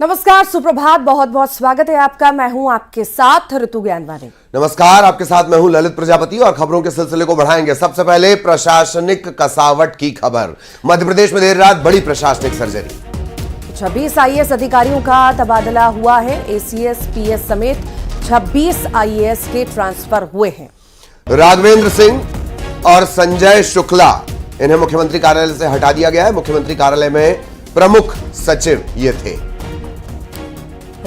नमस्कार, सुप्रभात, बहुत बहुत स्वागत है आपका। मैं हूं आपके साथ ऋतु ज्ञानवानी। नमस्कार, आपके साथ मैं हूं ललित प्रजापति और खबरों के सिलसिले को बढ़ाएंगे। सबसे पहले प्रशासनिक कसावट की खबर। मध्य प्रदेश में देर रात बड़ी प्रशासनिक सर्जरी। 26 आईएएस अधिकारियों का तबादला हुआ है। एसीएस, पीएस समेत 26 आईएएस के ट्रांसफर हुए हैं। राघवेंद्र सिंह और संजय शुक्ला, इन्हें मुख्यमंत्री कार्यालय से हटा दिया गया है। मुख्यमंत्री कार्यालय में प्रमुख सचिव ये थे।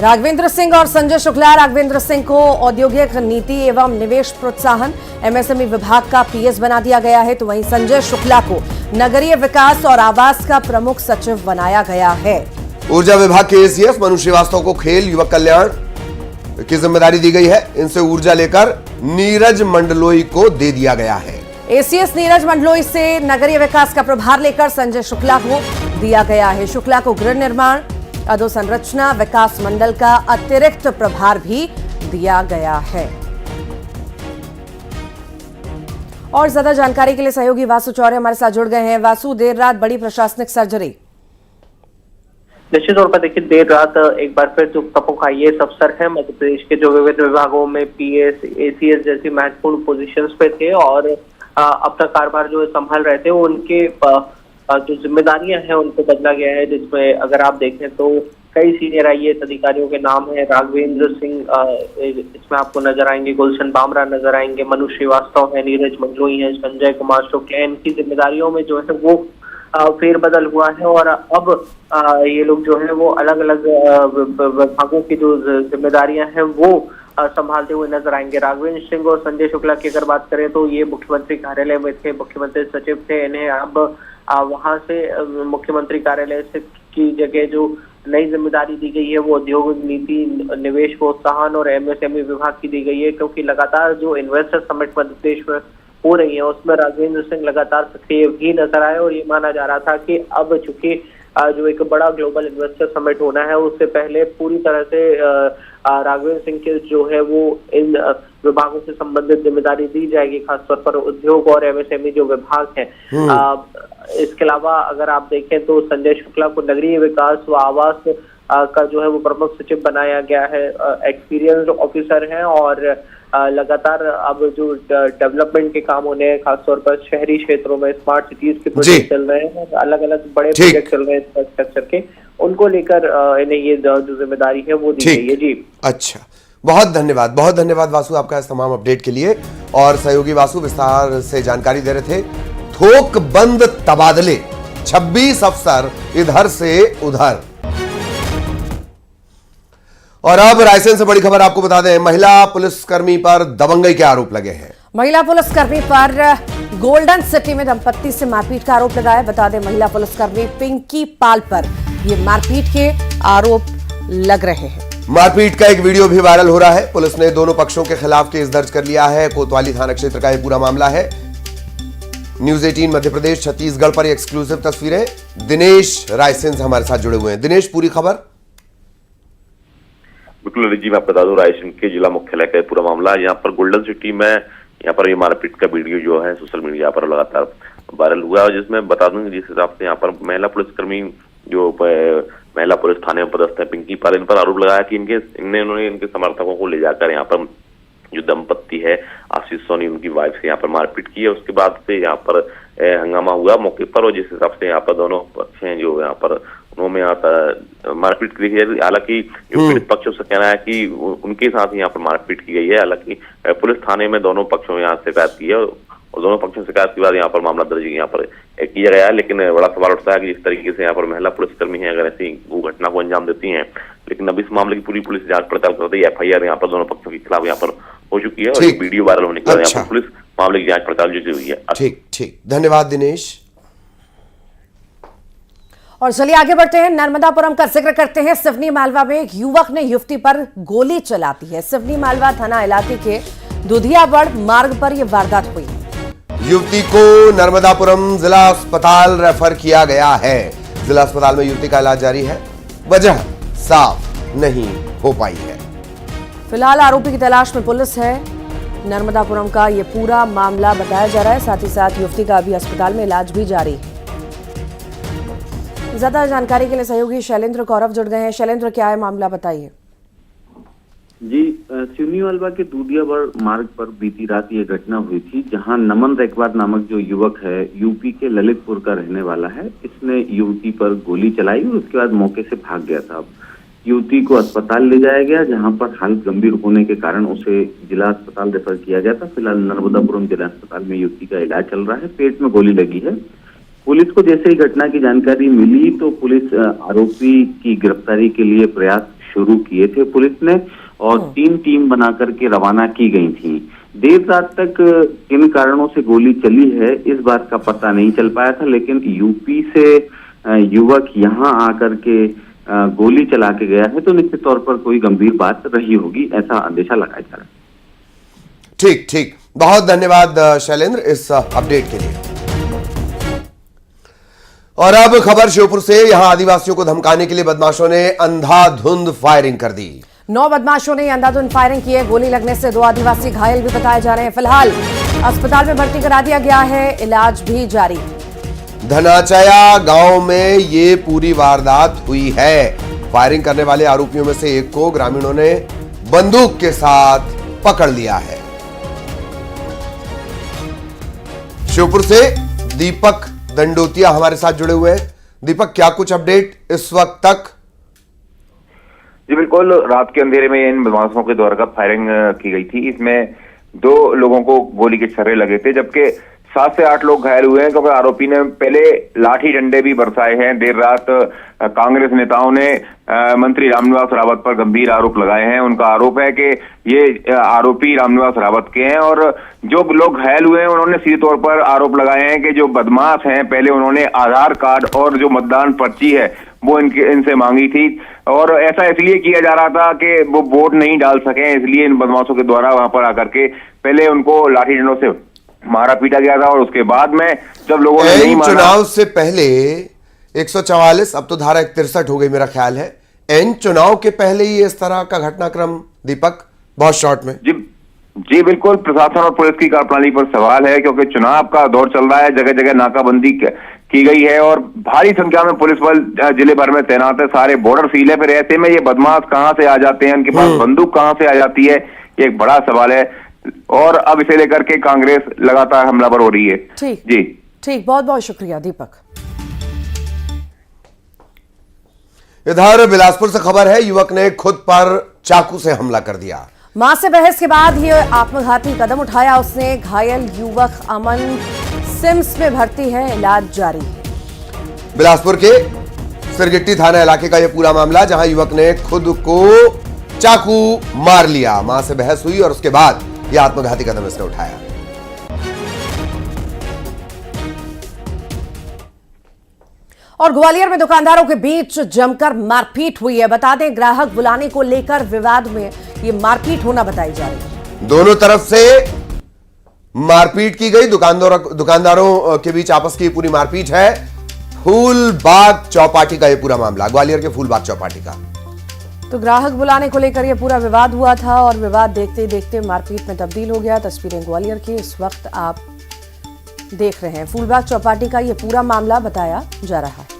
राघवेंद्र सिंह और संजय शुक्ला। राघवेंद्र सिंह को औद्योगिक नीति एवं निवेश प्रोत्साहन एमएसएमई विभाग का पीएस बना दिया गया है, तो वहीं संजय शुक्ला को नगरीय विकास और आवास का प्रमुख सचिव बनाया गया है। ऊर्जा विभाग के एसीएस मनु श्रीवास्तव को खेल युवक कल्याण की जिम्मेदारी दी गई है। इनसे ऊर्जा लेकर नीरज मंडलोई को दे दिया गया है। एसीएस नीरज मंडलोई से नगरीय विकास का प्रभार लेकर संजय शुक्ला को दिया गया है। शुक्ला को गृह निर्माण, अधोसंरचना विकास मंडल का अतिरिक्त प्रभार भी दिया गया है। और ज्यादा जानकारी के लिए सहयोगी वासु चौरे हमारे साथ जुड़ गए हैं। वासु, देर रात बड़ी प्रशासनिक सर्जरी। निश्चित तौर पर देखिए, देर रात एक बार फिर जो प्रमुख आईएएस अफसर हैं मध्य प्रदेश के, जो विभिन्न विभागों में पीएस, एसीएस जैसी महत्वपूर्ण पोजीशंस पे थे और अपना कारोबार जो संभाल रहे थे, उनके जो जिम्मेदारियां हैं उनको बदला गया है। जिसमें अगर आप देखें तो कई सीनियर आईएएस अधिकारियों के नाम हैं। राघवेंद्र सिंह इसमें आपको नजर आएंगे, गुलशन बामरा नजर आएंगे, मनु श्रीवास्तव है, नीरज मंडलोई है, संजय कुमार शुक्ला। इनकी जिम्मेदारियों में जो है वो फेरबदल हुआ है और अब ये लोग जो है वो अलग अलग विभागों की जो जिम्मेदारियां हैं वो संभालते हुए नजर आएंगे। राघवेंद्र सिंह और संजय शुक्ला की अगर बात करें तो ये मुख्यमंत्री कार्यालय में थे, मुख्यमंत्री सचिव थे। इन्हें अब वहां से मुख्यमंत्री कार्यालय से की जगह जो नई जिम्मेदारी दी गई है वो उद्योग नीति, निवेश प्रोत्साहन और एमएसएमई विभाग की दी गई है, क्योंकि लगातार जो इन्वेस्टर समिट मध्य प्रदेश में हो रही है उसमें राघवेंद्र सिंह लगातार सक्रिय भी नजर आए। और ये माना जा रहा था कि अब चूंकि जो एक बड़ा ग्लोबल इन्वेस्टर समिट होना है उससे पहले पूरी तरह से राघवेंद्र सिंह के जो है वो इन विभागों से संबंधित जिम्मेदारी दी जाएगी, खासतौर पर उद्योग और एमएसएमई जो विभाग है। इसके अलावा अगर आप देखें तो संजय शुक्ला को नगरीय विकास व आवास का जो है वो प्रमुख सचिव बनाया गया है। एक्सपीरियंस्ड ऑफिसर हैं और लगातार अब जो डेवलपमेंट के काम होने हैं, खासतौर पर शहरी क्षेत्रों में स्मार्ट सिटीज के प्रोजेक्ट चल रहे हैं, अलग अलग बड़े प्रोजेक्ट चल रहे हैं इंफ्रास्ट्रक्चर के, उनको लेकर इन्हें ये जो जिम्मेदारी है वो दी गई है। जी अच्छा, बहुत धन्यवाद वासु आपका इस तमाम अपडेट के लिए। और सहयोगी वासु विस्तार से जानकारी दे रहे थे। थोक बंद तबादले, 26 अफसर इधर से उधर। और अब रायसेन से बड़ी खबर आपको बता दें, महिला पुलिसकर्मी पर दबंगई के आरोप लगे हैं। महिला पुलिसकर्मी पर गोल्डन सिटी में दंपत्ति से मारपीट का आरोप लगाया। बता दें, महिला पुलिसकर्मी पिंकी पाल पर ये मारपीट के आरोप लग रहे हैं। मारपीट का एक वीडियो भी वायरल हो रहा है। पुलिस ने दोनों पक्षों के खिलाफ केस दर्ज कर लिया है। कोतवाली थाना क्षेत्र का यह पूरा मामला है। न्यूज 18 मध्य प्रदेश छत्तीसगढ़ पर एक्सक्लूसिव तस्वीरें। दिनेश रायसेन से हमारे साथ जुड़े हुए हैं। दिनेश, पूरी खबर। बिल्कुल जी, मैं आपको बता दूं, रायसेन के जिला मुख्यालय का पूरा मामला यहाँ पर गोल्डन सिटी में, यहाँ पर ये मारपीट का वीडियो जो है सोशल मीडिया पर लगातार वायरल हुआ है। जिसमें बता दूं जिस हिसाब से यहाँ पर महिला पुलिसकर्मी जो महिला पुलिस थाने में पदस्थ है पिंकी पाल, इन पर आरोप लगाया कि इन्होंने इनके समर्थकों को ले जाकर यहाँ पर जो दंपत्ति है आशीष सोनी, उनकी वाइफ से यहाँ पर मारपीट की है। उसके बाद से यहाँ पर हंगामा हुआ मौके पर और जिस हिसाब से यहाँ पर दोनों पक्ष हैं जो यहाँ पर उन्होंने मारपीट की है। हालांकि पीड़ित पक्षों से कहना है कि उनके साथ यहाँ पर मारपीट की गई है। हालांकि पुलिस थाने में दोनों पक्षों में यहाँ शिकायत की है और दोनों पक्षों से शिकायत के बाद यहाँ पर मामला दर्ज यहाँ पर किया गया है। लेकिन बड़ा सवाल उठता है कि जिस तरीके से यहाँ पर महिला पुलिसकर्मी है अगर ऐसी घटना को अंजाम देती हैं, लेकिन अब इस मामले की पूरी पुलिस जांच पड़ताल कर रही है। FIR यहाँ पर दोनों पक्षों के खिलाफ यहाँ पर हो चुकी है और वीडियो वायरल होने के बाद यहाँ पर पुलिस मामले की जांच पड़ताल जुटी हुई है। ठीक, धन्यवाद दिनेश। और चलिए आगे बढ़ते हैं, नर्मदापुरम का जिक्र करते हैं। सिवनी मालवा में एक युवक ने युवती पर गोली चला दी है। सिवनी मालवा थाना इलाके के दुधियाबड़ मार्ग पर यह वारदात हुई। युवती को नर्मदापुरम जिला अस्पताल रेफर किया गया है। जिला अस्पताल में युवती का इलाज जारी है। वजह साफ नहीं हो पाई है। फिलहाल आरोपी की तलाश में पुलिस है। नर्मदापुरम का यह पूरा मामला बताया जा रहा है। साथ ही साथ युवती का अभी अस्पताल में इलाज भी जारी है। ज्यादा जानकारी के लिए सहयोगी शैलेंद्र कौरव जुड़ गए हैं। शैलेंद्र, क्या है मामला, बताइए। जी, सिवनीवालवा के दूधियागढ़ मार्ग पर बीती रात ये घटना हुई थी, जहां नमन रेकवार नामक जो युवक है, यूपी के ललितपुर का रहने वाला है, इसने युवती पर गोली चलाई और उसके बाद मौके से भाग गया था। युवती को अस्पताल ले जाया गया, जहां पर हालत गंभीर होने के कारण उसे जिला अस्पताल रेफर किया गया था। फिलहाल नर्मदापुरम जिला अस्पताल में युवती का इलाज चल रहा है। पेट में गोली लगी है। पुलिस को जैसे ही घटना की जानकारी मिली तो पुलिस आरोपी की गिरफ्तारी के लिए प्रयास शुरू किए थे पुलिस ने, और 3 टीम बना करके रवाना की गई थी। देर रात तक किन कारणों से गोली चली है इस बात का पता नहीं चल पाया था, लेकिन यूपी से युवक यहां आकर के गोली चला के गया है, तो निश्चित तौर पर कोई गंभीर बात रही होगी, ऐसा अंदेशा लगाया जा रहा है। ठीक ठीक, बहुत धन्यवाद शैलेंद्र इस अपडेट के लिए। और अब खबर श्योपुर से। यहां आदिवासियों को धमकाने के लिए बदमाशों ने अंधाधुंध फायरिंग कर दी। 9 बदमाशों ने अंधाधुंध फायरिंग की है। गोली लगने से 2 आदिवासी घायल भी बताए जा रहे हैं। फिलहाल अस्पताल में भर्ती करा दिया गया है, इलाज भी जारी। धनाचया गांव में ये पूरी वारदात हुई है। फायरिंग करने वाले आरोपियों में से एक को ग्रामीणों ने बंदूक के साथ पकड़ लिया है। श्योपुर से दीपक दंडोतिया हमारे साथ जुड़े हुए हैं। दीपक, क्या कुछ अपडेट इस वक्त तक? जी बिल्कुल, रात के अंधेरे में इन बदमाशों के द्वारा फायरिंग की गई थी। इसमें 2 लोगों को गोली के छर्रे लगे थे, जबकि 7 से 8 लोग घायल हुए हैं, क्योंकि आरोपी ने पहले लाठी डंडे भी बरसाए हैं। देर रात कांग्रेस नेताओं ने मंत्री रामनिवास रावत पर गंभीर आरोप लगाए हैं। उनका आरोप है कि ये आरोपी रामनिवास रावत के हैं, और जो लोग घायल हुए हैं उन्होंने सीधे तौर पर आरोप लगाए हैं कि जो बदमाश हैं, पहले उन्होंने आधार कार्ड और जो मतदान पर्ची है वो इनसे मांगी थी, और ऐसा इसलिए किया जा रहा था कि वो वोट नहीं डाल सके, इसलिए इन बदमाशों के द्वारा वहां पर आकर के पहले उनको लाठी डंडों से मारा पीटा गया था, और उसके बाद में जब लोगों ने नहीं माना। चुनाव से पहले 144, अब तो धारा 63 हो गई मेरा ख्याल है। एन चुनाव के पहले ही इस तरह का घटनाक्रम, दीपक, बहुत शॉर्ट में। जी बिल्कुल, प्रशासन और पुलिस की कार्यप्रणाली पर सवाल है, क्योंकि चुनाव का दौर चल रहा है। जगह जगह नाकाबंदी की गई है और भारी संख्या में पुलिस बल जिले भर में तैनात है। सारे बॉर्डर सील है। फिर ऐसे में ये बदमाश कहां से आ जाते हैं, उनके पास बंदूक कहां से आ जाती है, ये एक बड़ा सवाल है, और अब इसे लेकर के कांग्रेस लगातार हमलावर हो रही है। ठीक जी ठीक, बहुत बहुत शुक्रिया दीपक। इधर बिलासपुर से खबर है, युवक ने खुद पर चाकू से हमला कर दिया। मां से बहस के बाद ये आत्मघाती कदम उठाया उसने। घायल युवक अमन सिम्स में भर्ती है, इलाज जारी। बिलासपुर के सिरगिट्टी थाना इलाके का यह पूरा मामला, जहां युवक ने खुद को चाकू मार लिया। मां से बहस हुई और उसके बाद यह आत्मघाती कदम इसने उठाया। और ग्वालियर में दुकानदारों के बीच जमकर मारपीट हुई है। बता दें, ग्राहक बुलाने को लेकर विवाद में ये मारपीट होना बताई जा रही है। दोनों तरफ से मारपीट की गई। दुकानदारों के बीच आपस की पूरी मारपीट है। फूलबाग चौपाटी का यह पूरा मामला, ग्वालियर के फूलबाग चौपाटी का। तो ग्राहक बुलाने को लेकर यह पूरा विवाद हुआ था, और विवाद देखते देखते मारपीट में तब्दील हो गया। तस्वीरें ग्वालियर की इस वक्त आप देख रहे हैं। फूलबाग चौपाटी का यह पूरा मामला बताया जा रहा है।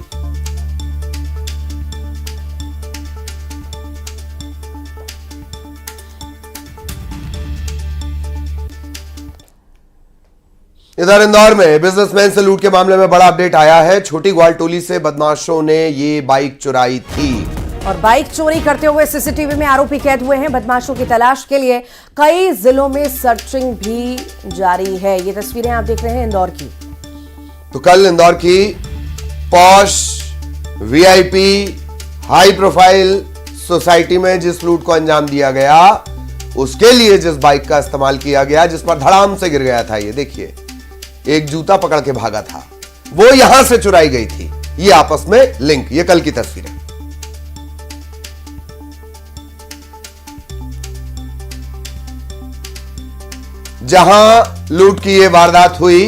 इधर इंदौर में बिजनेसमैन से लूट के मामले में बड़ा अपडेट आया है। छोटी ग्वालटोली से बदमाशों ने ये बाइक चुराई थी, और बाइक चोरी करते हुए सीसीटीवी में आरोपी कैद हुए हैं। बदमाशों की तलाश के लिए कई जिलों में सर्चिंग भी जारी है। ये तस्वीरें आप देख रहे हैं इंदौर की। तो कल इंदौर की posh VIP high profile society में जिस लूट को अंजाम दिया गया, उसके लिए जिस बाइक का इस्तेमाल किया गया, जिस पर धड़ाम से गिर गया था, ये देखिए, एक जूता पकड़ के भागा था, वो यहां से चुराई गई थी। ये आपस में लिंक, ये कल की तस्वीर है। जहां लूट की यह वारदात हुई,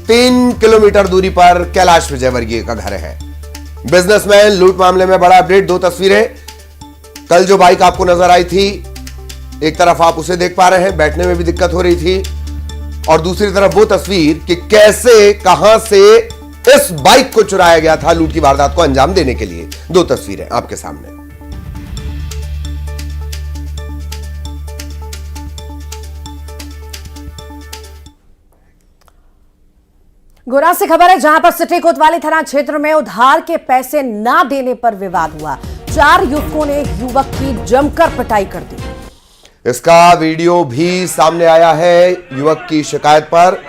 3 किलोमीटर दूरी पर कैलाश विजयवर्गीय का घर है। बिजनेसमैन लूट मामले में बड़ा अपडेट। 2 तस्वीरें। कल जो बाइक आपको नजर आई थी, एक तरफ आप उसे देख पा रहे हैं, बैठने में भी दिक्कत हो रही थी, और दूसरी तरफ वो तस्वीर कि कैसे, कहां से इस बाइक को चुराया गया था लूट की वारदात को अंजाम देने के लिए। दो तस्वीरें आपके सामने। गुना से खबर है, जहां पर सिटी कोतवाली थाना क्षेत्र में उधार के पैसे ना देने पर विवाद हुआ। 4 युवकों ने युवक की जमकर पिटाई कर दी। इसका वीडियो भी सामने आया है। युवक की शिकायत पर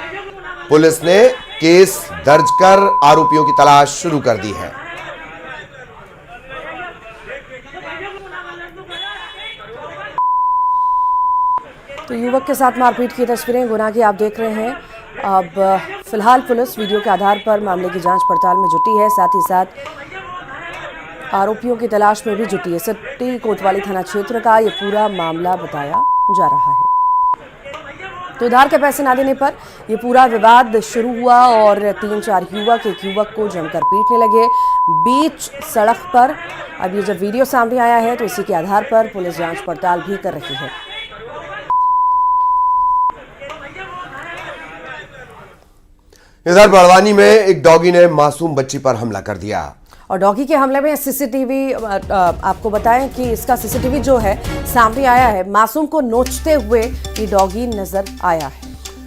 पुलिस ने केस दर्ज कर आरोपियों की तलाश शुरू कर दी है। तो युवक के साथ मारपीट की तस्वीरें गुना की आप देख रहे हैं। अब फिलहाल पुलिस वीडियो के आधार पर मामले की जांच पड़ताल में जुटी है, साथ ही साथ आरोपियों की तलाश में भी जुटी है। सिटी कोतवाली थाना क्षेत्र का ये पूरा मामला बताया जा रहा है। तो उधार के पैसे ना देने पर ये पूरा विवाद शुरू हुआ और 3-4 युवक एक युवक को जमकर पीटने लगे बीच सड़क पर। अब ये जब वीडियो सामने आया है तो इसी के आधार पर पुलिस जांच पड़ताल भी कर रही है। इधर बड़वानी में एक डॉगी ने मासूम बच्ची पर हमला कर दिया। और डॉगी के हमले में सीसीटीवी, आपको बताएं कि इसका सीसीटीवी जो है सामने आया है। मासूम को नोचते हुए ये डॉगी नजर आया है।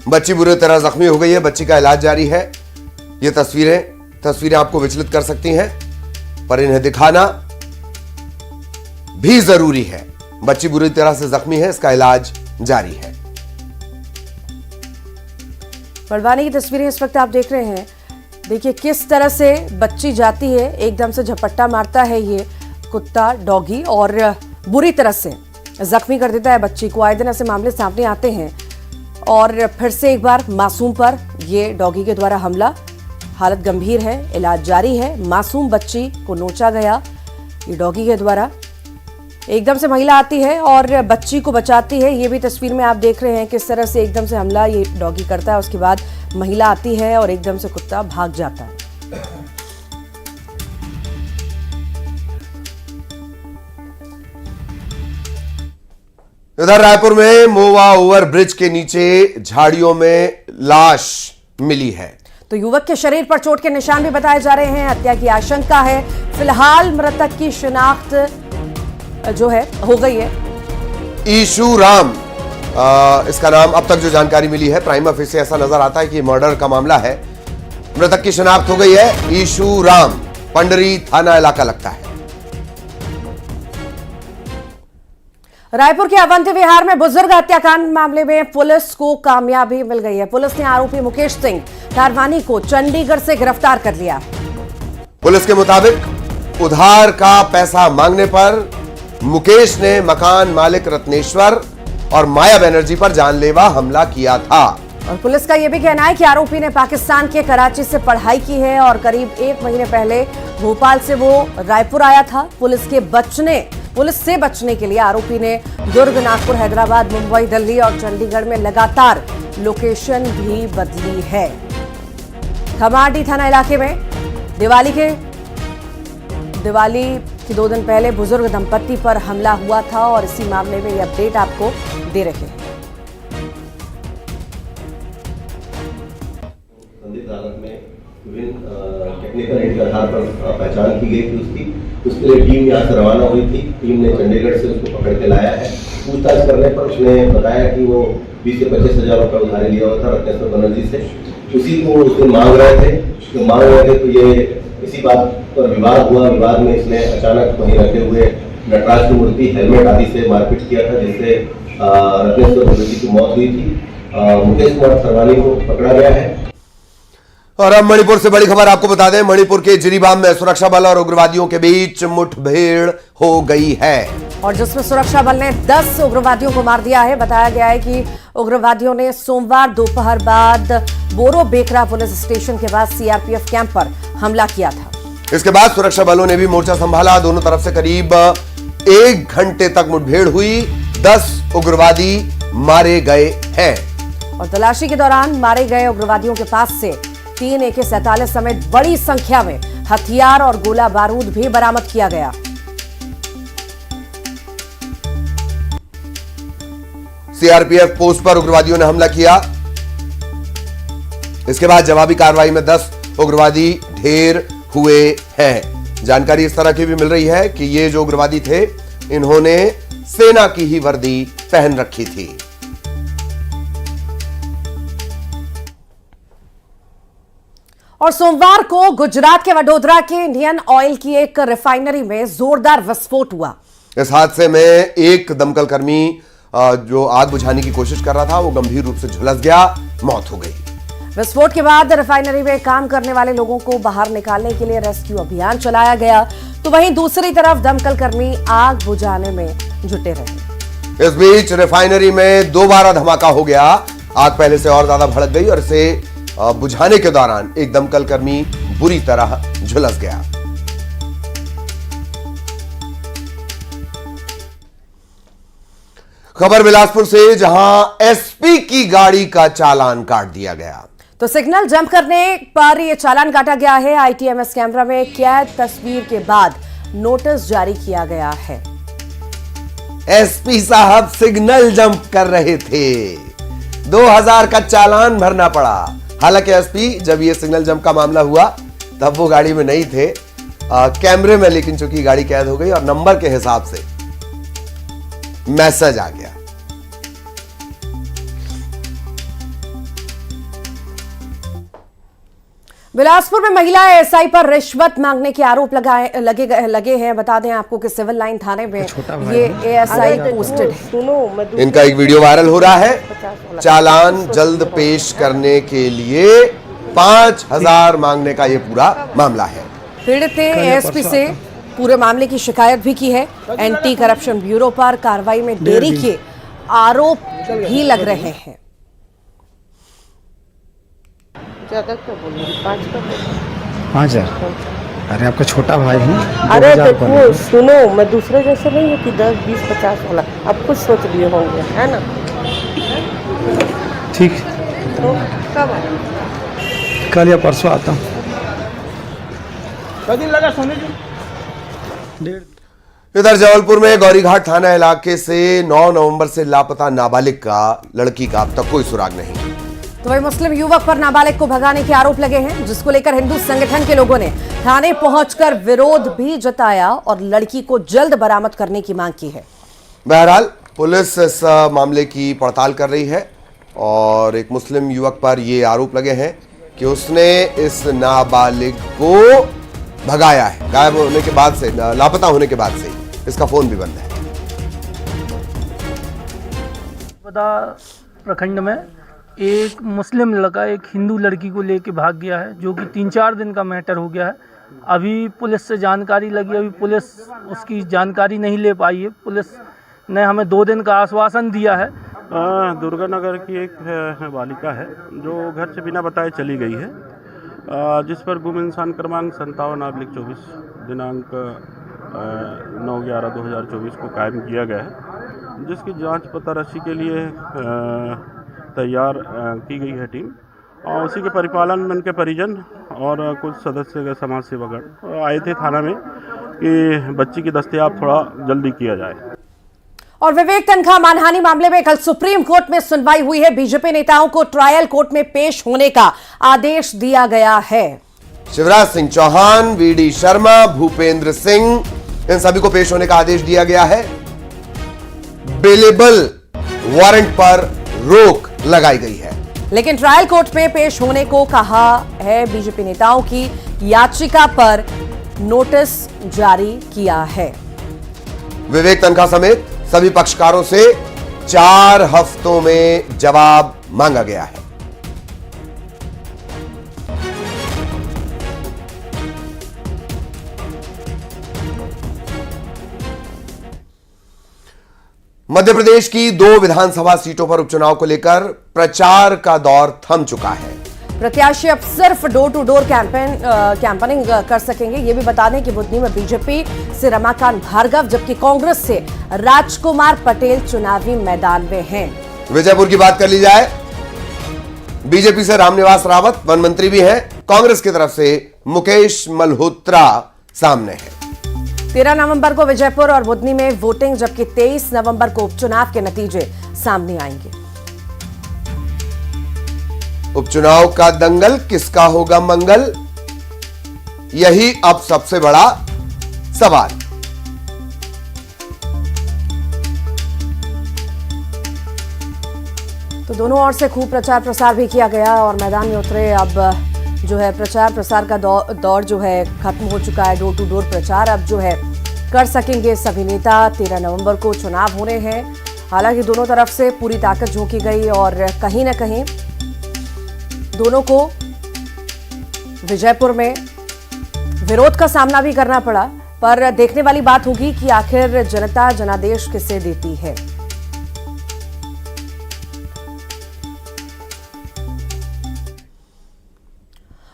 बच्ची बुरी तरह जख्मी हो गई है। बच्ची का इलाज जारी है। ये तस्वीरें आपको विचलित कर सकती हैं, पर इन्हें दिखाना भी जरूरी है। बच्ची बुरी तरह से जख्मी है, इसका इलाज जारी है। बड़वानी की तस्वीरें इस वक्त आप देख रहे हैं। देखिए किस तरह से बच्ची जाती है, एकदम से झपट्टा मारता है ये कुत्ता डॉगी और बुरी तरह से जख्मी कर देता है बच्ची को। आए दिन ऐसे मामले सामने आते हैं और फिर से एक बार मासूम पर ये डॉगी के द्वारा हमला। हालत गंभीर है, इलाज जारी है। मासूम बच्ची को नोचा गया ये डॉगी के द्वारा। एकदम से महिला आती है और बच्ची को बचाती है। ये भी तस्वीर में आप देख रहे हैं किस तरह से एकदम से हमला ये डॉगी करता है। उसके बाद महिला आती है और एकदम से कुत्ता भाग जाता है। इधर रायपुर में मोवा ओवर ब्रिज के नीचे झाड़ियों में लाश मिली है। तो युवक के शरीर पर चोट के निशान भी बताए जा रहे हैं। हत्या की आशंका है। फिलहाल मृतक की शिनाख्त जो है हो गई है। ईशू राम इसका नाम। अब तक जो जानकारी मिली है प्राइमा फेसी ऐसा नजर आता है कि मर्डर का मामला है। मृतक की शिनाख्त हो गई है। ईशू राम, पंडरी थाना इलाका लगता है। रायपुर के अवंती विहार में बुजुर्ग हत्याकांड मामले में पुलिस को कामयाबी मिल गई है। पुलिस ने आरोपी मुकेश सिंह धारवानी को चंडीगढ़ से गिरफ्तार कर लिया। पुलिस के मुताबिक उधार का पैसा मांगने पर मुकेश ने मकान मालिक रत्नेश्वर और माया बनर्जी पर जानलेवा हमला किया था। और पुलिस का यह भी कहना है कि आरोपी ने पाकिस्तान के कराची से पढ़ाई की है और करीब 1 महीने पहले भोपाल से वो रायपुर आया था। पुलिस से बचने के लिए आरोपी ने दुर्ग, नागपुर, हैदराबाद, मुंबई, दिल्ली और चंडीगढ़ में लगातार लोकेशन भी बदली है। खमाडी थाना इलाके में दिवाली के 2 दिन पहले बुजुर्ग दंपत्ति पर हमला हुआ था और इसी मामले में ये अपडेट आपको दे रहे हैं। संदिग्ध हालत में विभिन्न टेक्निकल एड के आधार पर पहचान की गई थी उसके लिए टीम यहाँ से रवाना हुई थी। टीम ने चंडीगढ़ से उसको पकड़ के लाया है। पूछताछ करने पर उसने बताया कि वो 20 से 25 हजार रुपये उधारी लिया हुआ था रत्नेश्वर बनर्जी से। उसी को उस दिन मांग रहे थे तो ये इसी बात पर विवाद हुआ। विवाद में इसने अचानक वहीं रखे हुए नटराज की मूर्ति, हेलमेट आदि से मारपीट किया था, जिससे रत्नेश्वर बनर्जी की मौत हुई थी। मुकेश कुमार सरवानी को पकड़ा गया है। और अब मणिपुर से बड़ी खबर आपको बता दें। मणिपुर के जिरीबाम में सुरक्षा बल और उग्रवादियों के बीच मुठभेड़ हो गई है और जिसमें सुरक्षा बल ने 10 उग्रवादियों को मार दिया है। बताया गया है कि उग्रवादियों ने सोमवार दोपहर बाद बोरो बेकरा पुलिस स्टेशन के पास सीआरपीएफ कैंप पर हमला किया था। इसके बाद सुरक्षा बलों ने भी मोर्चा संभाला। दोनों तरफ से करीब 1 घंटे तक मुठभेड़ हुई। 10 उग्रवादी मारे गए हैं और तलाशी के दौरान मारे गए उग्रवादियों के पास से 3 AK-47 समेत बड़ी संख्या में हथियार और गोला बारूद भी बरामद किया गया। सीआरपीएफ पोस्ट पर उग्रवादियों ने हमला किया। इसके बाद जवाबी कार्रवाई में 10 उग्रवादी ढेर हुए हैं। जानकारी इस तरह की भी मिल रही है कि ये जो उग्रवादी थे, इन्होंने सेना की ही वर्दी पहन रखी थी। और सोमवार को गुजरात के वडोदरा के इंडियन ऑयल की एक रिफाइनरी में जोरदार विस्फोट हुआ। इस हादसे में एक दमकल कर्मी जो आग बुझाने की कोशिश कर रहा था, वो गंभीर रूप से झुलस गया, मौत हो गई। विस्फोट के बाद रिफाइनरी में काम करने वाले लोगों को बाहर निकालने के लिए रेस्क्यू अभियान चलाया गया, तो वहीं दूसरी तरफ दमकल कर्मी आग बुझाने में जुटे रहे। इस बीच रिफाइनरी में दोबारा धमाका हो गया। आग पहले से और ज्यादा भड़क गई और इसे बुझाने के दौरान एक दमकल कर्मी बुरी तरह झुलस गया। खबर बिलासपुर से, जहां एसपी की गाड़ी का चालान काट दिया गया। तो सिग्नल जंप करने पर यह चालान काटा गया है। आईटीएमएस कैमरा में कैद तस्वीर के बाद नोटिस जारी किया गया है। एसपी साहब सिग्नल जंप कर रहे थे, 2000 का चालान भरना पड़ा। हालांकि एसपी जब ये सिग्नल जंप का मामला हुआ तब वो गाड़ी में नहीं थे, कैमरे में, लेकिन चूंकि गाड़ी कैद हो गई और नंबर के हिसाब से मैसेज आ गया। बिलासपुर में महिला एएसआई पर रिश्वत मांगने के आरोप लगे हैं। बता दें आपको कि सिविल लाइन थाने में ये एएसआई पोस्टेड है। इनका एक वीडियो वायरल हो रहा है। चालान जल्द पेश करने के लिए 5000 मांगने का ये पूरा मामला है। पीड़ित ने एएसपी से पूरे मामले की शिकायत भी की है। एंटी करप्शन ब्यूरो पर कार्रवाई में देरी के आरोप भी लग रहे हैं। ज्यादा क्या बोलूं, 5000। अरे आपका छोटा भाई है। अरे देखो सुनो, मैं दूसरे जैसे नहीं हूँ कि 10, 20, 50 वाला। आप कुछ सोच लिए होंगे, है ना? ठीक, तो कब आए? कल या परसों आता हूँ। कभी लगा सोने जी। इधर जबलपुर में गौरीघाट थाना इलाके से 9 नवंबर से लापता नाबालिग का लड़की का अब तक कोई सुराग नहीं। तो वही मुस्लिम युवक पर नाबालिग को भगाने के आरोप लगे हैं, जिसको लेकर हिंदू संगठन के लोगों ने थाने पहुंचकर विरोध भी जताया और लड़की को जल्द बरामद करने की मांग की है। बहरहाल पुलिस इस मामले की पड़ताल कर रही है और एक मुस्लिम युवक पर यह आरोप लगे हैं कि उसने इस नाबालिग को भगाया है। गायब होने के बाद से, लापता होने के बाद से इसका फोन भी बंद है। प्रखंड में एक मुस्लिम लड़का एक हिंदू लड़की को लेके भाग गया है, जो कि 3-4 दिन का मैटर हो गया है। अभी पुलिस से जानकारी लगी, अभी पुलिस उसकी जानकारी नहीं ले पाई है। पुलिस ने हमें 2 दिन का आश्वासन दिया है। दुर्गानगर की एक बालिका है जो घर से बिना बताए चली गई है, जिस पर गुम इंसान क्रमांक 57/24 दिनांक 9/11/2024 को कायम किया गया है, जिसकी जांच पता राशि के लिए तैयार की गई है टीम। और उसी के परिपालन में उनके परिजन और कुछ सदस्य समाज सेवकगण आए थे थाना में कि बच्ची की दस्तयाब थोड़ा जल्दी किया जाए। और विवेक तनखा मानहानि मामले में कल सुप्रीम कोर्ट में सुनवाई हुई है। बीजेपी नेताओं को ट्रायल कोर्ट में पेश होने का आदेश दिया गया है। शिवराज सिंह चौहान, वीडी शर्मा, भूपेंद्र सिंह, इन सभी को पेश होने का आदेश दिया गया है। बेलेबल वारंट पर रोक लगाई गई है, लेकिन ट्रायल कोर्ट में पेश होने को कहा है। बीजेपी नेताओं की याचिका पर नोटिस जारी किया है। विवेक तनखा समेत सभी पक्षकारों से 4 हफ्तों में जवाब मांगा गया है। मध्य प्रदेश की 2 विधानसभा सीटों पर उपचुनाव को लेकर प्रचार का दौर थम चुका है। प्रत्याशी अब सिर्फ डोर टू डोर कैंपेनिंग कर सकेंगे। ये भी बता दें कि बुधनी में बीजेपी से रमाकांत भार्गव, जबकि कांग्रेस से राजकुमार पटेल चुनावी मैदान में हैं। विजयपुर की बात कर ली जाए, बीजेपी से रामनिवास रावत वन मंत्री भी हैं। कांग्रेस की तरफ से मुकेश मल्होत्रा सामने है। 13 नवंबर को विजयपुर और बुधनी में वोटिंग, जबकि 23 नवंबर को उपचुनाव के नतीजे सामने आएंगे। उपचुनाव का दंगल, किसका होगा मंगल, यही अब सबसे बड़ा सवाल। तो दोनों ओर से खूब प्रचार प्रसार भी किया गया और मैदान में उतरे। अब जो है प्रचार प्रसार का दौर जो है खत्म हो चुका है। डोर टू डोर प्रचार अब जो है कर सकेंगे सभी नेता। 13 नवंबर को चुनाव होने हैं। हालांकि दोनों तरफ से पूरी ताकत झोंकी गई और कहीं ना कहीं दोनों को विजयपुर में विरोध का सामना भी करना पड़ा। पर देखने वाली बात होगी कि आखिर जनता जनादेश किसे देती है।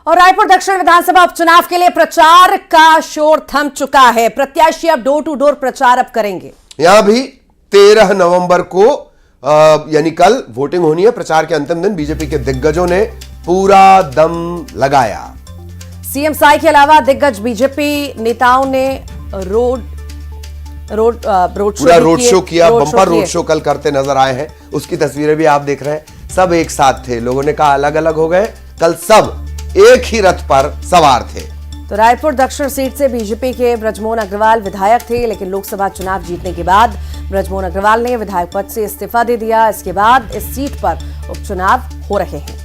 और रायपुर दक्षिण विधानसभा उपचुनाव के लिए प्रचार का शोर थम चुका है। प्रत्याशी अब डोर टू डोर प्रचार अब करेंगे। यहां भी 13 नवंबर को यानी कल वोटिंग होनी है। प्रचार के अंतिम दिन बीजेपी के दिग्गजों ने पूरा दम लगाया। सीएम साई के अलावा दिग्गज बीजेपी नेताओं ने रोड शो किया। बम्पर रोड शो कल करते नजर आए हैं। उसकी तस्वीरें भी आप देख रहे हैं। सब एक साथ थे। लोगों ने कहा अलग अलग हो गए। कल सब एक ही रथ पर सवार थे। तो रायपुर दक्षिण सीट से बीजेपी के बृजमोहन अग्रवाल विधायक थे, लेकिन लोकसभा चुनाव जीतने के बाद बृजमोहन अग्रवाल ने विधायक पद से इस्तीफा दे दिया। इसके बाद इस सीट पर उपचुनाव हो रहे हैं।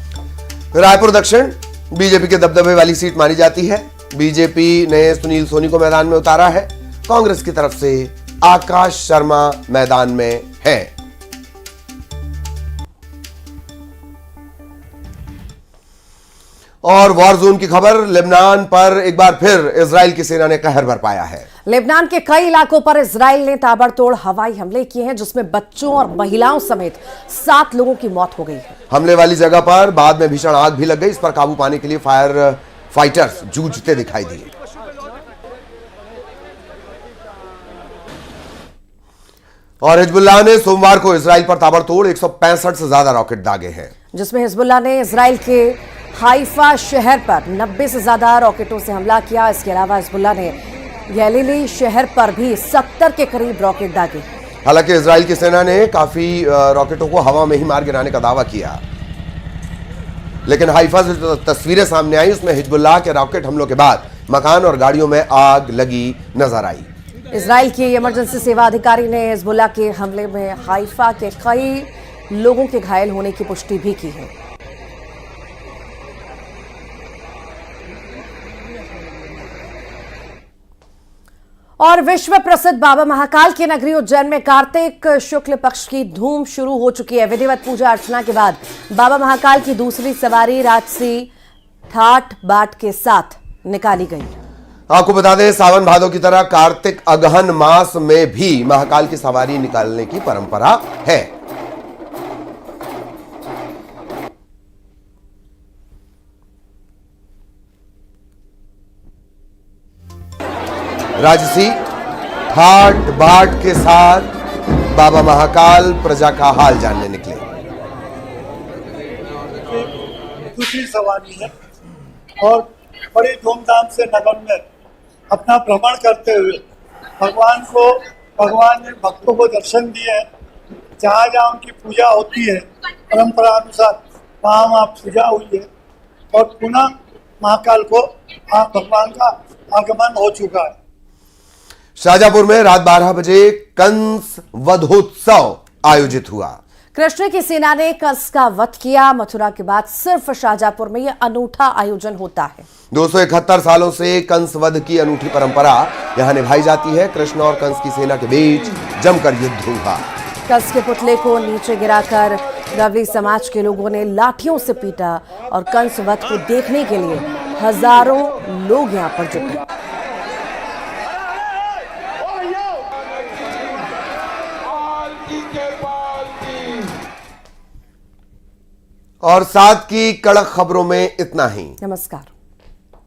रायपुर दक्षिण बीजेपी के दबदबे वाली सीट मानी जाती है। बीजेपी ने सुनील सोनी को मैदान में उतारा है। कांग्रेस की तरफ से आकाश शर्मा मैदान में है। और वॉर जोन की खबर। लेबनान पर एक बार फिर इजराइल की सेना ने कहर बरपाया है। लेबनान के कई इलाकों पर इजराइल ने ताबड़तोड़ हवाई हमले किए हैं, जिसमें बच्चों और महिलाओं समेत 7 लोगों की मौत हो गई है। हमले वाली जगह पर बाद में भीषण आग भी लग गई। इस पर काबू पाने के लिए फायर फाइटर्स जूझते दिखाई दिए। और हिजबुल्लाह ने सोमवार को इजराइल पर ताबड़तोड़ 165 से ज्यादा रॉकेट दागे हैं, जिसमें हिजबुल्लाह ने इजराइल के हाइफा शहर पर 90 से ज्यादा रॉकेटों से हमला किया। इसके अलावा हिजबुल्लाह ने गैलीली शहर पर भी 70 के करीब रॉकेट दागे। हालांकि इजराइल की सेना ने काफी रॉकेटों को हवा में ही मार गिराने का दावा किया, लेकिन हाइफा से जो तस्वीरें सामने आई उसमें हिजबुल्लाह के रॉकेट हमलों के बाद मकान और गाड़ियों में आग लगी नजर आई। इजराइल के इमरजेंसी सेवा अधिकारी ने हिजबुल्लाह के हमले में हाइफा के कई लोगों के घायल होने की पुष्टि भी की है। और विश्व प्रसिद्ध बाबा महाकाल की नगरी उज्जैन में कार्तिक शुक्ल पक्ष की धूम शुरू हो चुकी है। विधिवत पूजा अर्चना के बाद बाबा महाकाल की दूसरी सवारी राजसी ठाट बाट के साथ निकाली गई। आपको बता दें, सावन भादों की तरह कार्तिक अगहन मास में भी महाकाल की सवारी निकालने की परंपरा है। राजसी ठाट बाट के साथ बाबा महाकाल प्रजा का हाल जानने निकले। दूसरी सवारी है और बड़ी धूमधाम से नगर में अपना भ्रमण करते हुए भगवान ने भक्तों को दर्शन दिए। जहाँ जहाँ उनकी पूजा होती है परंपरा अनुसार वहाँ पूजा हुई है और पुनः महाकाल को भगवान का आगमन हो चुका है। शाहजहांपुर में रात 12 बजे कंस वधोत्सव आयोजित हुआ। कृष्ण की सेना ने कंस का वध किया। मथुरा के बाद सिर्फ शाहजहांपुर में यह अनूठा आयोजन होता है। 271 सालों से कंस वध की अनूठी परंपरा यहां निभाई जाती है। कृष्ण और कंस की सेना के बीच जमकर युद्ध हुआ। कंस के पुतले को नीचे गिराकर रवली समाज के लोगों ने लाठियों से पीटा और कंस वध को देखने के लिए हजारों लोग यहां पर जुटे। और साथ की कड़क खबरों में इतना ही। नमस्कार।